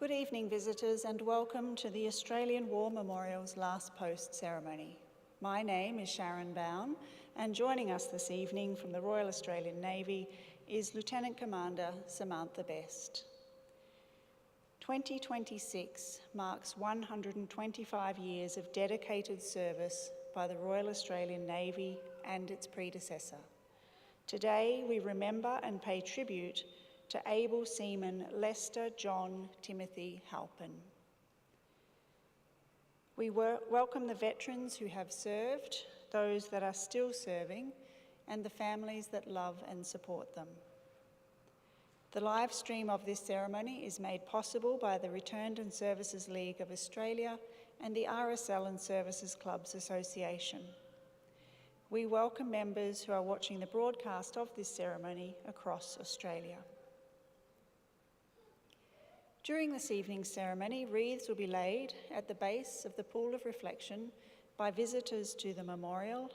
Good evening, visitors, and welcome to the Australian War Memorial's Last Post ceremony. My name is Sharon Bown, and joining us this evening from the Royal Australian Navy is Lieutenant Commander Samantha Best. 2026 marks 125 years of dedicated service by the Royal Australian Navy and its predecessor. Today, we remember and pay tribute to able seaman Lester John Timothy Halpin. We welcome the veterans who have served, those that are still serving, and the families that love and support them. The live stream of this ceremony is made possible by the Returned and Services League of Australia and the RSL and Services Clubs Association. We welcome members who are watching the broadcast of this ceremony across Australia. During this evening's ceremony, wreaths will be laid at the base of the Pool of Reflection by visitors to the memorial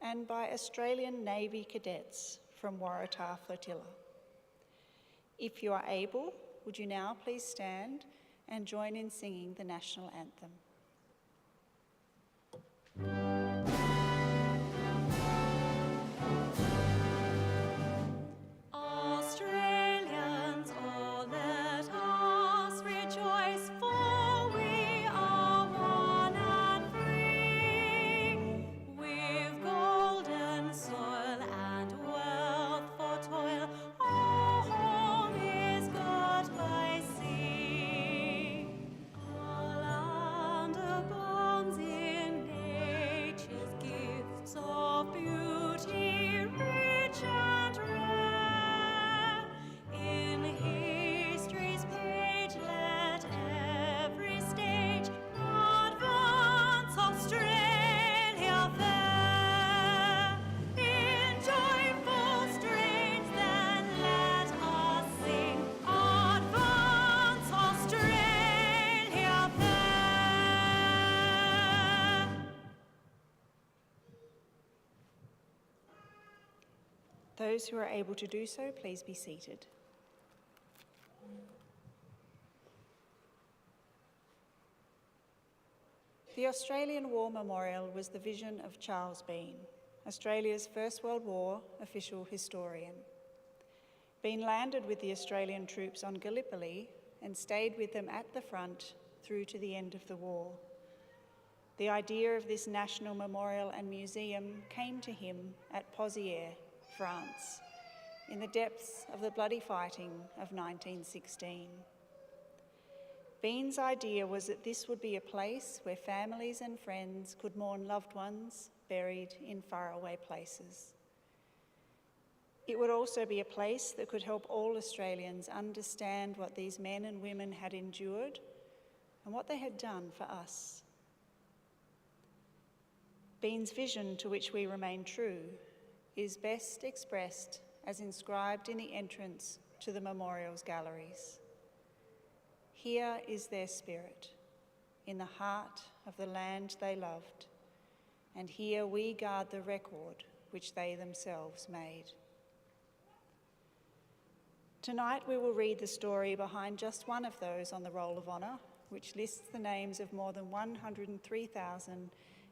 and by Australian Navy cadets from Waratah Flotilla. If you are able, would you now please stand and join in singing the national anthem. Those who are able to do so, please be seated. The Australian War Memorial was the vision of Charles Bean, Australia's First World War official historian. Bean landed with the Australian troops on Gallipoli and stayed with them at the front through to the end of the war. The idea of this national memorial and museum came to him at Pozières, France, in the depths of the bloody fighting of 1916. Bean's idea was that this would be a place where families and friends could mourn loved ones buried in faraway places. It would also be a place that could help all Australians understand what these men and women had endured and what they had done for us. Bean's vision, to which we remain true, is best expressed as inscribed in the entrance to the memorial's galleries. Here is their spirit, in the heart of the land they loved, and here we guard the record which they themselves made. Tonight we will read the story behind just one of those on the Roll of Honour, which lists the names of more than 103,000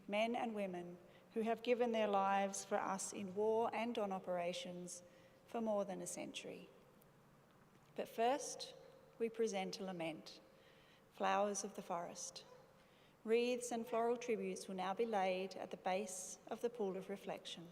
men and women who have given their lives for us in war and on operations for more than a century. But first, we present a lament, Flowers of the Forest. Wreaths and floral tributes will now be laid at the base of the Pool of Reflection.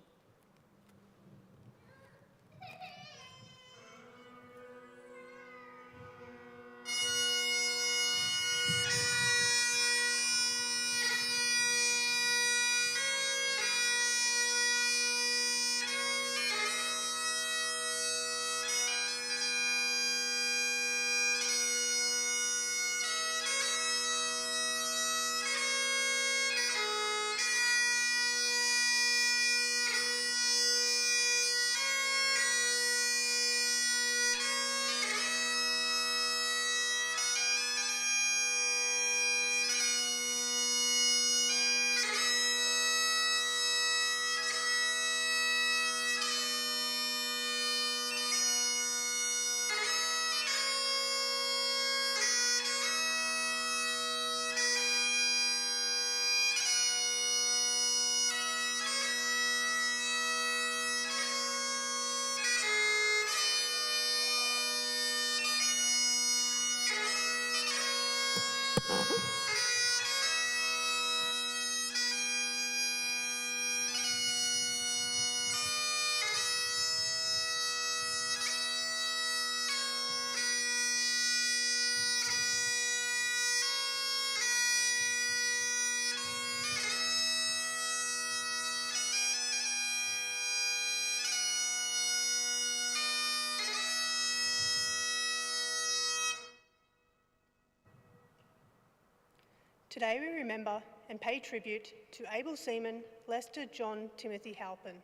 Today we remember and pay tribute to able seaman Lester John Timothy Halpin.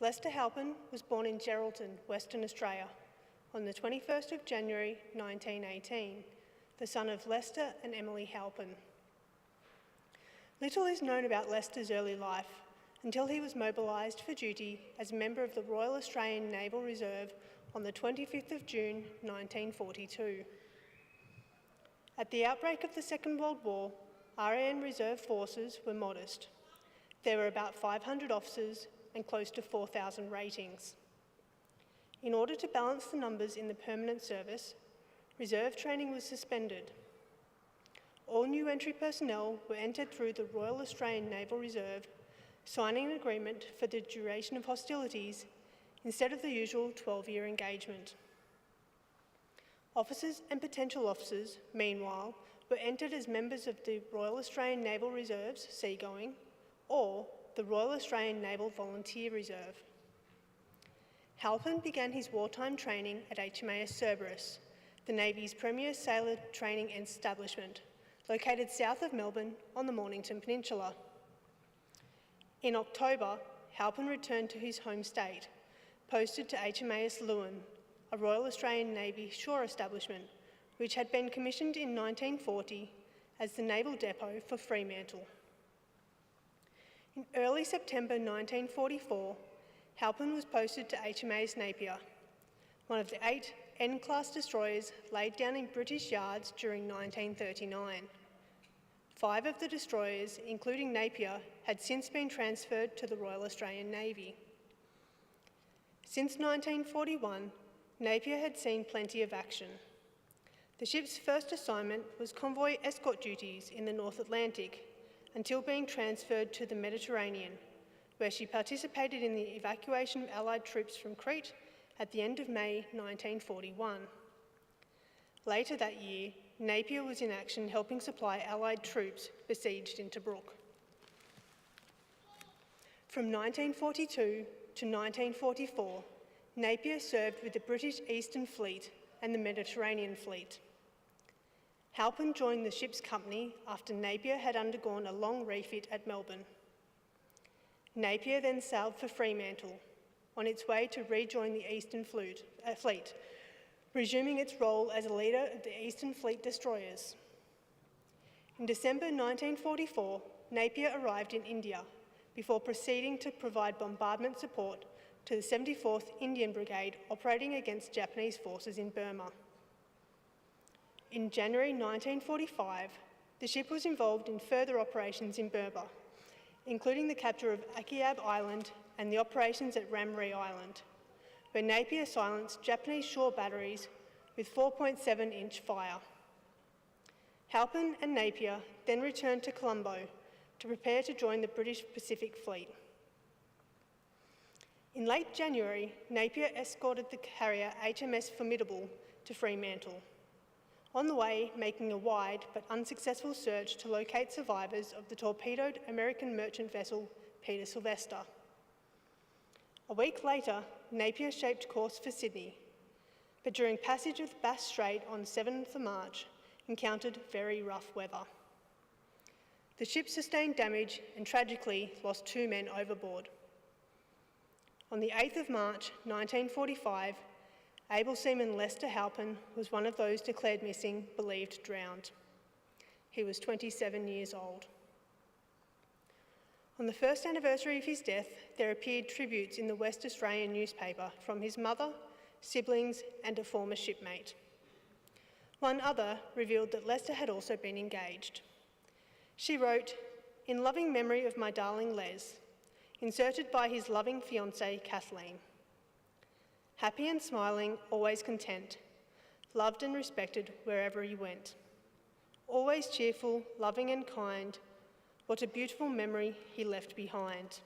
Lester Halpin was born in Geraldton, Western Australia, on the 21st of January 1918, the son of Lester and Emily Halpin. Little is known about Lester's early life until he was mobilised for duty as a member of the Royal Australian Naval Reserve on the 25th of June 1942. At the outbreak of the Second World War, RAN Reserve forces were modest. There were about 500 officers and close to 4,000 ratings. In order to balance the numbers in the permanent service, reserve training was suspended. All new entry personnel were entered through the Royal Australian Naval Reserve, signing an agreement for the duration of hostilities instead of the usual 12-year engagement. Officers and potential officers, meanwhile, were entered as members of the Royal Australian Naval Reserve's seagoing or the Royal Australian Naval Volunteer Reserve. Halpin began his wartime training at HMAS Cerberus, the Navy's premier sailor training establishment, located south of Melbourne on the Mornington Peninsula. In October, Halpin returned to his home state, posted to HMAS Lewin, a Royal Australian Navy shore establishment, which had been commissioned in 1940 as the naval depot for Fremantle. In early September 1944, Halpin was posted to HMAS Napier, one of the 8 N-class destroyers laid down in British yards during 1939. 5 of the destroyers, including Napier, had since been transferred to the Royal Australian Navy. Since 1941, Napier had seen plenty of action. The ship's first assignment was convoy escort duties in the North Atlantic until being transferred to the Mediterranean, where she participated in the evacuation of Allied troops from Crete at the end of May 1941. Later that year, Napier was in action helping supply Allied troops besieged in Tobruk. From 1942 to 1944, Napier served with the British Eastern Fleet and the Mediterranean Fleet. Halpin joined the ship's company after Napier had undergone a long refit at Melbourne. Napier then sailed for Fremantle, on its way to rejoin the Eastern Fleet, resuming its role as a leader of the Eastern Fleet destroyers. In December 1944, Napier arrived in India before proceeding to provide bombardment support to the 74th Indian Brigade operating against Japanese forces in Burma. In January 1945, the ship was involved in further operations in Burma, including the capture of Akiab Island and the operations at Ramree Island, where Napier silenced Japanese shore batteries with 4.7-inch fire. Halpin and Napier then returned to Colombo to prepare to join the British Pacific Fleet. In late January, Napier escorted the carrier HMS Formidable to Fremantle, on the way making a wide but unsuccessful search to locate survivors of the torpedoed American merchant vessel Peter Sylvester. A week later, Napier shaped course for Sydney, but during passage of the Bass Strait on 7th of March, encountered very rough weather. The ship sustained damage and tragically lost 2 men overboard. On the 8th of March 1945, able seaman Lester Halpin was one of those declared missing, believed drowned. He was 27 years old. On the first anniversary of his death, there appeared tributes in the West Australian newspaper from his mother, siblings, and a former shipmate. One other revealed that Lester had also been engaged. She wrote, "In loving memory of my darling Les," inserted by his loving fiancée, Kathleen. Happy and smiling, always content, loved and respected wherever he went. Always cheerful, loving and kind, what a beautiful memory he left behind.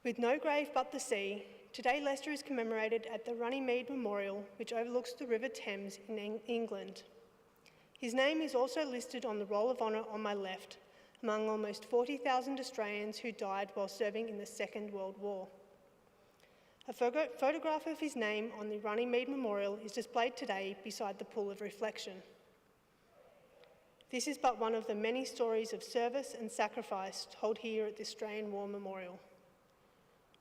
With no grave but the sea, today Lester is commemorated at the Runnymede Memorial, which overlooks the River Thames in England. His name is also listed on the Roll of Honour on my left, among almost 40,000 Australians who died while serving in the Second World War. A photograph of his name on the Runnymede Memorial is displayed today beside the Pool of Reflection. This is but one of the many stories of service and sacrifice told here at the Australian War Memorial.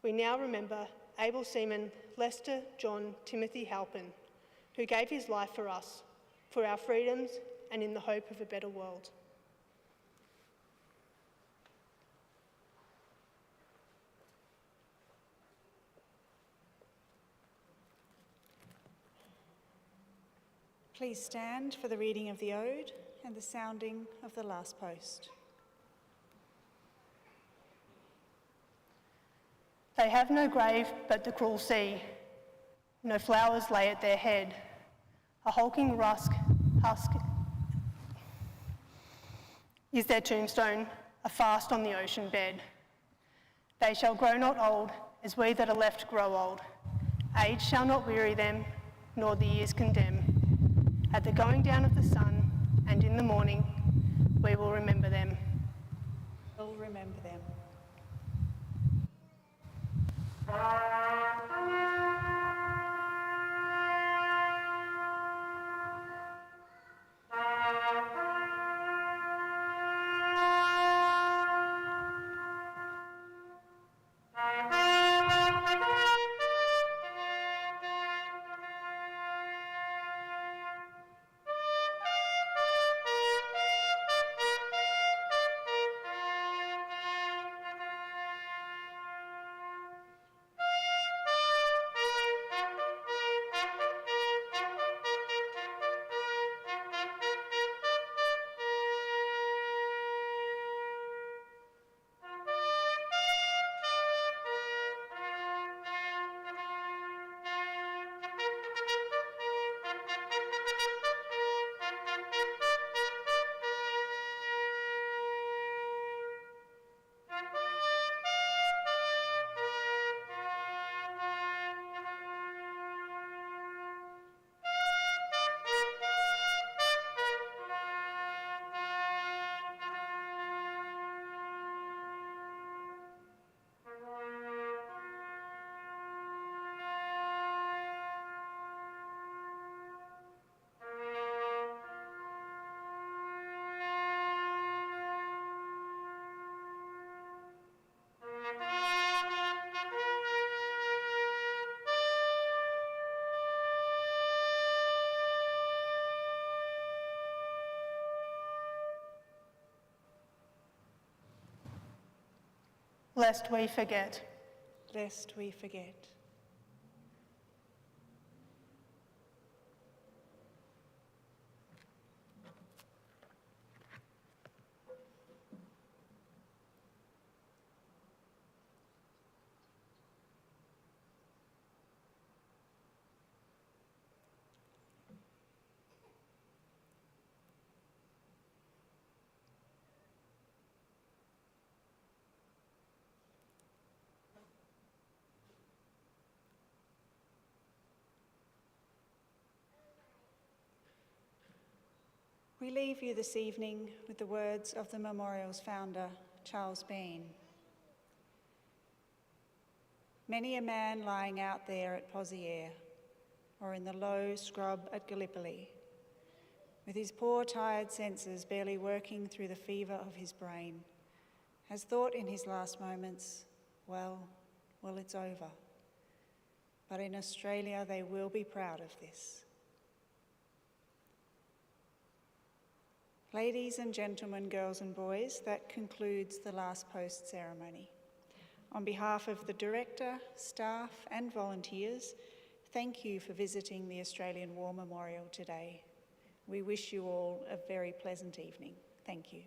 We now remember able seaman Lester John Timothy Halpin, who gave his life for us, for our freedoms and in the hope of a better world. Please stand for the reading of the Ode and the sounding of the last post. They have no grave but the cruel sea, no flowers lay at their head, a hulking husk is their tombstone, a fast on the ocean bed. They shall grow not old, as we that are left grow old. Age shall not weary them, nor the years condemn. At the going down of the sun, and in the morning, we will remember them. We'll remember them. Lest we forget. Lest we forget. We leave you this evening with the words of the memorial's founder, Charles Bean. Many a man lying out there at Pozières or in the low scrub at Gallipoli, with his poor tired senses barely working through the fever of his brain, has thought in his last moments, well, it's over. But in Australia, they will be proud of this. Ladies and gentlemen, girls and boys, that concludes the last post ceremony. On behalf of the director, staff and volunteers, thank you for visiting the Australian War Memorial today. We wish you all a very pleasant evening. Thank you.